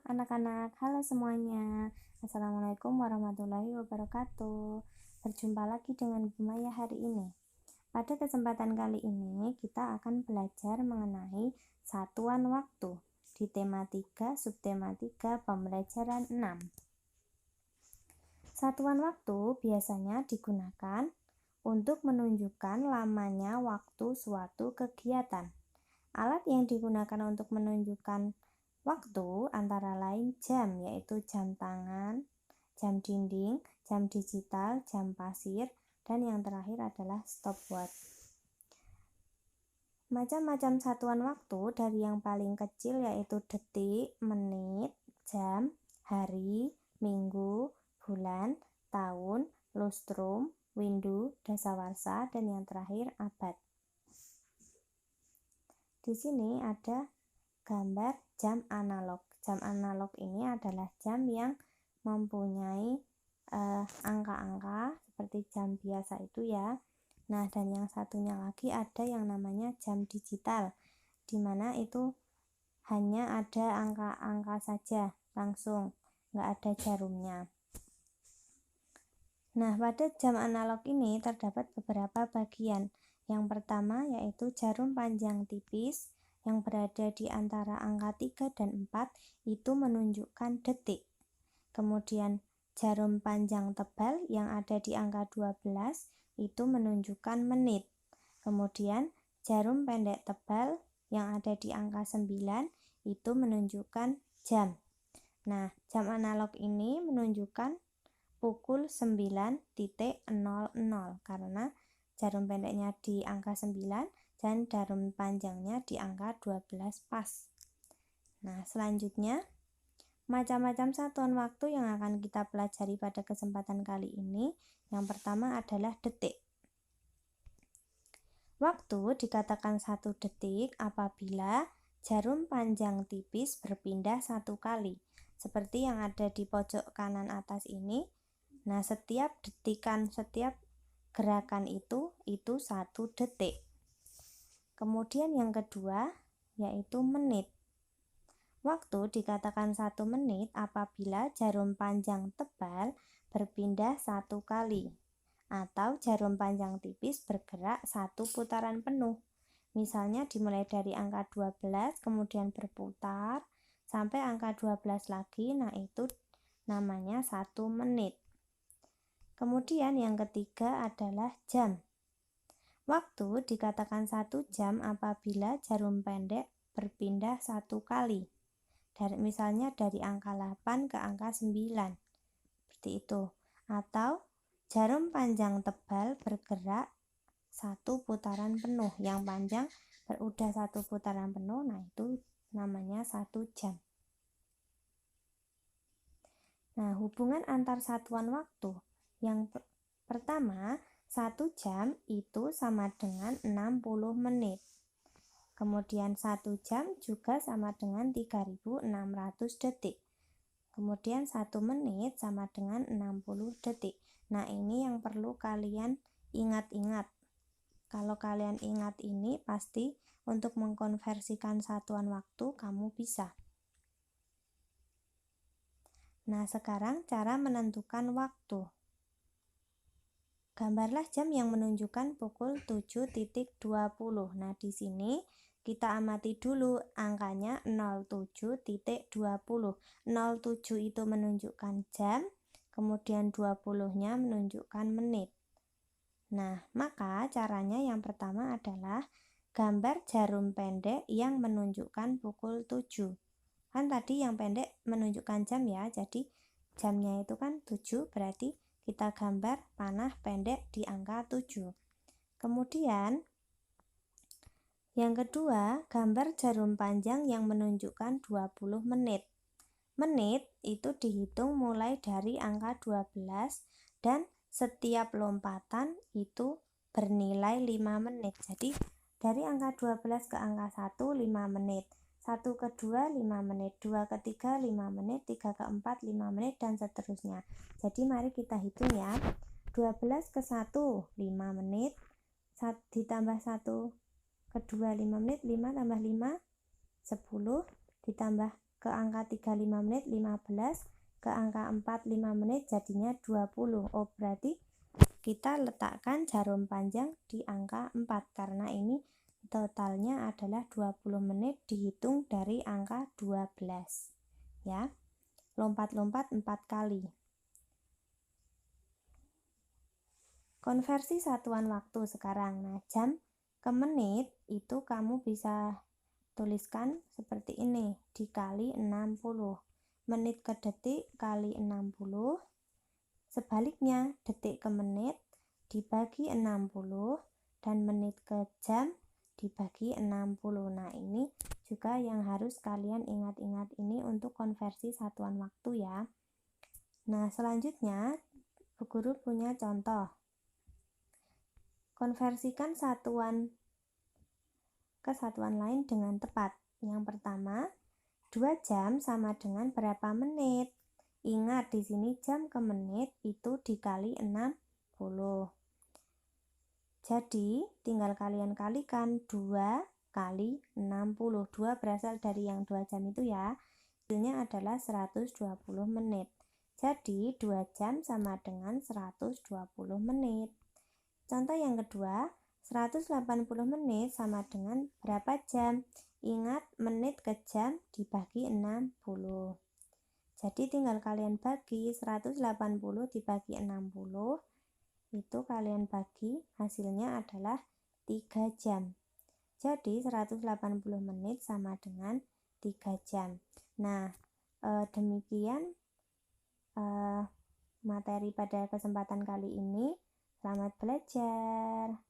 anak-anak, halo semuanya. Assalamualaikum warahmatullahi wabarakatuh. Berjumpa lagi dengan Bu Maya hari ini. Pada kesempatan kali ini kita akan belajar mengenai satuan waktu di tema 3, subtema 3, pembelajaran 6. Satuan waktu biasanya digunakan untuk menunjukkan lamanya waktu suatu kegiatan. Alat yang digunakan untuk menunjukkan waktu antara lain jam, yaitu jam tangan, jam dinding, jam digital, jam pasir, dan yang terakhir adalah stopwatch. Macam-macam satuan waktu dari yang paling kecil yaitu detik, menit, jam, hari, minggu, bulan, tahun, lustrum, windu, dasawarsa, dan yang terakhir abad. Di sini ada gambar jam analog. Jam analog ini adalah jam yang mempunyai angka-angka seperti jam biasa itu ya. Nah, dan yang satunya lagi ada yang namanya jam digital, di mana itu hanya ada angka-angka saja langsung, nggak ada jarumnya. Nah, pada jam analog ini terdapat beberapa bagian. Yang pertama yaitu jarum panjang tipis yang berada di antara angka 3 dan 4 itu menunjukkan detik. Kemudian jarum panjang tebal yang ada di angka 12 itu menunjukkan menit. Kemudian jarum pendek tebal yang ada di angka 9 itu menunjukkan jam. Nah, jam analog ini menunjukkan pukul 9.00 karena jarum pendeknya di angka 9 dan jarum panjangnya di angka 12 pas. Nah, selanjutnya macam-macam satuan waktu yang akan kita pelajari pada kesempatan kali ini. Yang pertama adalah detik. Waktu dikatakan 1 detik apabila jarum panjang tipis berpindah 1 kali. Seperti yang ada di pojok kanan atas ini. Nah, setiap detikan, setiap gerakan itu 1 detik. Kemudian yang kedua yaitu menit. Waktu dikatakan 1 menit apabila jarum panjang tebal berpindah 1 kali atau jarum panjang tipis bergerak 1 putaran penuh. Misalnya dimulai dari angka 12 kemudian berputar sampai angka 12 lagi, nah itu namanya 1 menit. Kemudian yang ketiga adalah jam. Waktu dikatakan 1 jam apabila jarum pendek berpindah 1 kali. Misalnya dari angka 8 ke angka 9. Seperti itu. Atau jarum panjang tebal bergerak 1 putaran penuh. Yang panjang udah 1 putaran penuh, nah itu namanya 1 jam. Nah, hubungan antar satuan waktu. Yang pertama, 1 jam itu sama dengan 60 menit. Kemudian 1 jam juga sama dengan 3.600 detik. Kemudian 1 menit sama dengan 60 detik. Nah, ini yang perlu kalian ingat-ingat. Kalau kalian ingat ini, pasti untuk mengkonversikan satuan waktu kamu bisa. Nah, sekarang cara menentukan waktu. Gambarlah jam yang menunjukkan pukul 7.20. Nah, di sini kita amati dulu angkanya 07.20. 07 itu menunjukkan jam, kemudian 20-nya menunjukkan menit. Nah, maka caranya yang pertama adalah gambar jarum pendek yang menunjukkan pukul 7. Kan tadi yang pendek menunjukkan jam ya, jadi jamnya itu kan 7, berarti kita gambar panah pendek di angka 7. Kemudian yang kedua, gambar jarum panjang yang menunjukkan 20 menit. Menit itu dihitung mulai dari angka 12 dan setiap lompatan itu bernilai 5 menit. Jadi dari angka 12 ke angka 1 5 menit. 1 ke 2 5 menit, 2 ke 3 5 menit, 3 ke 4 5 menit, dan seterusnya. Jadi mari kita hitung ya. 12 ke 1 5 menit, ditambah 1 ke 2 5 menit, 5 tambah 5 10, ditambah ke angka 35 menit 15, ke angka 45 menit jadinya 20. Oh, berarti kita letakkan jarum panjang di angka 4 karena ini totalnya adalah 20 menit dihitung dari angka 12. Ya. Lompat-lompat 4 kali. Konversi satuan waktu sekarang. Nah, jam ke menit itu kamu bisa tuliskan seperti ini, dikali 60. Menit ke detik kali 60. Sebaliknya, detik ke menit dibagi 60 dan menit ke jam dibagi 60. Nah, ini juga yang harus kalian ingat-ingat ini untuk konversi satuan waktu ya. Nah, selanjutnya Bu Guru punya contoh. Konversikan satuan ke satuan lain dengan tepat. Yang pertama, 2 jam sama dengan berapa menit? Ingat di sini jam ke menit itu dikali 60. Jadi, tinggal kalian kalikan 2 kali 60. 2 berasal dari yang 2 jam itu ya. Hasilnya adalah 120 menit. Jadi, 2 jam sama dengan 120 menit. Contoh yang kedua, 180 menit sama dengan berapa jam? Ingat, menit ke jam dibagi 60. Jadi tinggal kalian bagi 180 dibagi 60. Itu kalian bagi, hasilnya adalah 3 jam. Jadi 180 menit sama dengan 3 jam. Nah, demikian materi pada kesempatan kali ini. Selamat belajar.